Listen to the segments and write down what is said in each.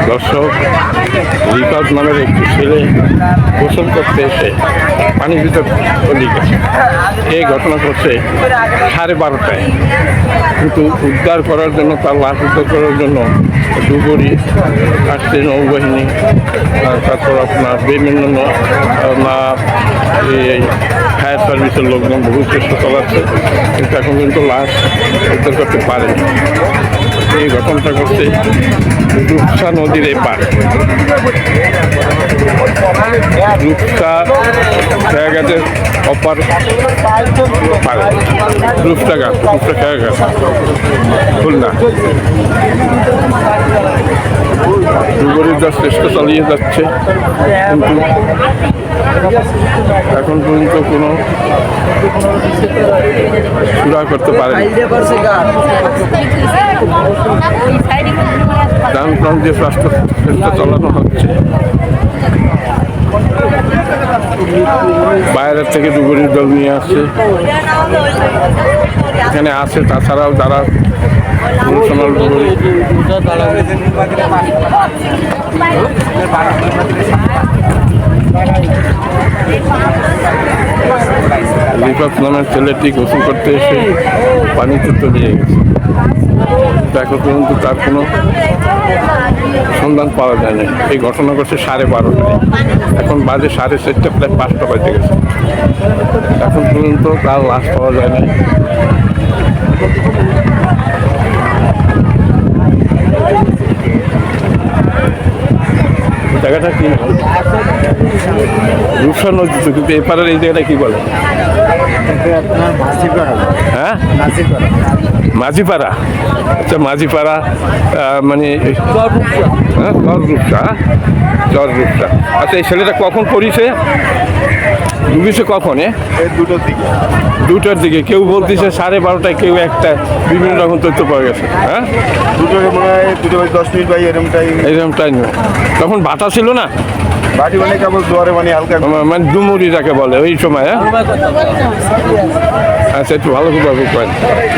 দর্শক, রিফাত নামের একটি ছেলে গোসল করতে এসে পানির ভিতর তলিয়ে গেছে। এই ঘটনা ঘটছে 12:30টায়, কিন্তু উদ্ধার করার জন্য, তার লাশ উদ্ধার করার জন্য ডুবুরি আসছে নৌবাহিনী, তারপর আপনার বিভিন্ন এই ফায়ার সার্ভিসের লোকজন বহু চেষ্টা চালাচ্ছে, কিন্তু এখন কিন্তু লাশ উদ্ধার করতে পারেনি। এই ঘটনাটা ঘটছে রূপসা নদীর এপার, রূপসা খেয়াঘাটের অপার পারে, রূপসা খেয়াঘাট খুলনা। ডুবুরির যা চেষ্টা চালিয়ে যাচ্ছে, কিন্তু এখন পর্যন্ত কোনো সুরা করতে পারেনি। ডান প্রান্ত দিয়ে চেষ্টা চালানো হচ্ছে। বাইরের থেকে ডুবুরির দল নিয়ে আসছে, এখানে আছে। তাছাড়াও যারা প্রফেশনাল ডুবুরি, রিফাত নামের ছেলেটি গোসল করতে এসে পানিতে তলিয়ে গেছে। এখন পর্যন্ত তার কোনো সন্ধান পাওয়া যায়নি। এই ঘটনা ঘটছে 12:30টায়, এখন বাজে 4:30, প্রায় 5টা বাজে গেছে। এখন পর্যন্ত তার লাশ পাওয়া যায় না। জায়গাটা কি রূপসা নদী, কিন্তু এপারের এই জায়গাটা কি বলে? হ্যাঁ, মাঝিপাড়া। আচ্ছা, মাঝিপাড়া মানে চর রূপসা। আচ্ছা, এই ছেলেটা কখন পড়িছে, ডুবিছে কখন? 2টার দিকে। কেউ বলতেছে 12:30টায়, কেউ 1টায়, বিভিন্ন রকম তথ্য পাওয়া গেছে। হ্যাঁ, 2টার মনে হয় 2:10 ভাই, এরকম টাইম। তখন বাটা ছিল না, বাটি মানে কেবল জোয়ারে মানে হালকা, মানে ডুমুরি যাকে বলে ওই সময়। হ্যাঁ, আচ্ছা, একটু ভালো করে করেন।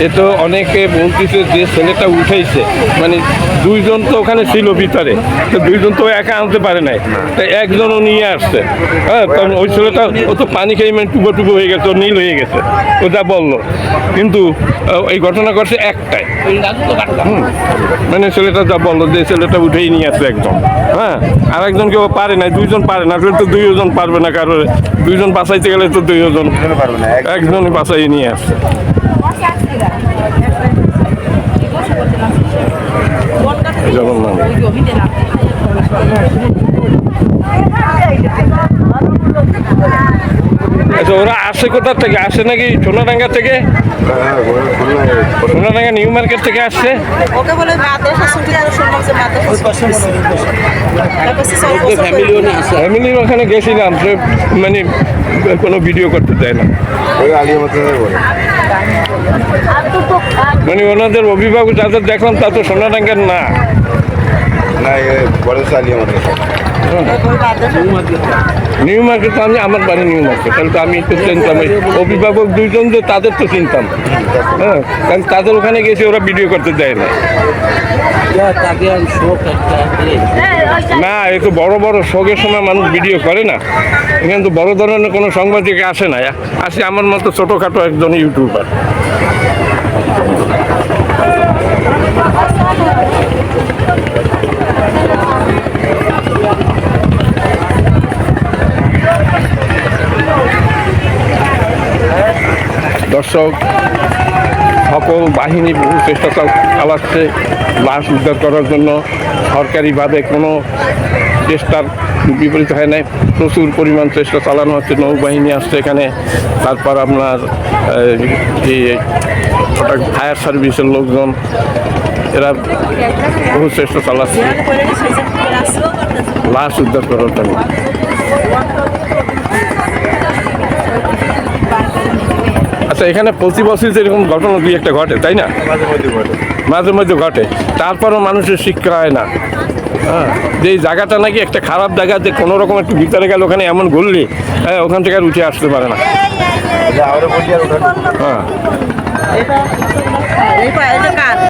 এ তো অনেকে বলতেছে যে ছেলেটা উঠেছে, মানে 2জন তো ওখানে ছিল ভিতরে, তো 2জন তো একা আনতে পারে নাই, তাই একজনও নিয়ে আসছে। হ্যাঁ, কারণ ওই ছেলেটা ও তো পানি খেয়ে মানে টুবো হয়ে গেছে, ও নীল হয়ে গেছে, ও যা বললো। কিন্তু এই ঘটনা ঘটছে 1টায়। মানে ছেলেটা যা বললো যে ছেলেটা উঠেই নিয়ে আসছে একজন। হ্যাঁ, আর একজন কেউ পারে না, 2জন পারে না, তো 2জন পারবে না। কারণ 2জন বাঁচাইতে গেলে তো 2জন পারবে না, একজনই বাঁচাই নিয়ে আসছে। আচ্ছা, ওরা আসে কোথা থেকে? আসে নাকি সোনাডাঙ্গা থেকে? সোনাডাঙ্গা নিউ মার্কেট থেকে আসছে। ফ্যামিলির ওখানে গেছিলাম, মানে কোনো ভিডিও করতে চায় না। মানে ওনাদের অভিভাবক যাদের দেখলাম তা তো সোনাডাঙ্গার না। নিউ মার্কেট, আমি আমার বাড়ি নিউ মার্কেট, তাহলে তো আমি তো চিনতাম। অভিভাবক 2জন যে তাদের তো চিনতাম। হ্যাঁ, কারণ তাদের ওখানে গেছে, ওরা ভিডিও করতে দেয় না। না, এ তো বড় বড় শোকের সময় মানুষ ভিডিও করে না। এখানে তো বড় ধরনের কোনো সাংবাদিক আসে না, আসে আমার মতো ছোটোখাটো একজন ইউটিউবার। দর্শক, সকল বাহিনী বহু চেষ্টা চালাচ্ছে লাশ উদ্ধার করার জন্য। সরকারিভাবে কোনো চেষ্টার বিপরীত হয় নাই, প্রচুর পরিমাণ চেষ্টা চালানো হচ্ছে। নৌবাহিনী আসছে এখানে, তারপর আপনার ফায়ার সার্ভিসের লোকজন, এরা বহু চেষ্টা চালাচ্ছে লাশ উদ্ধার করার জন্য। আচ্ছা, এখানে প্রতি বছর এরকম ঘটনা 2-1টা ঘটে, তাই না? মাঝে মধ্যে ঘটে, তারপরও মানুষের শিক্ষা হয় না। হ্যাঁ, যে এই জায়গাটা নাকি একটা খারাপ জায়গা, যে কোনো রকম একটু ভিতরে গেলে ওখানে এমন ঘুরলে ওখান থেকে আর উঠে আসতে পারে না। হ্যাঁ,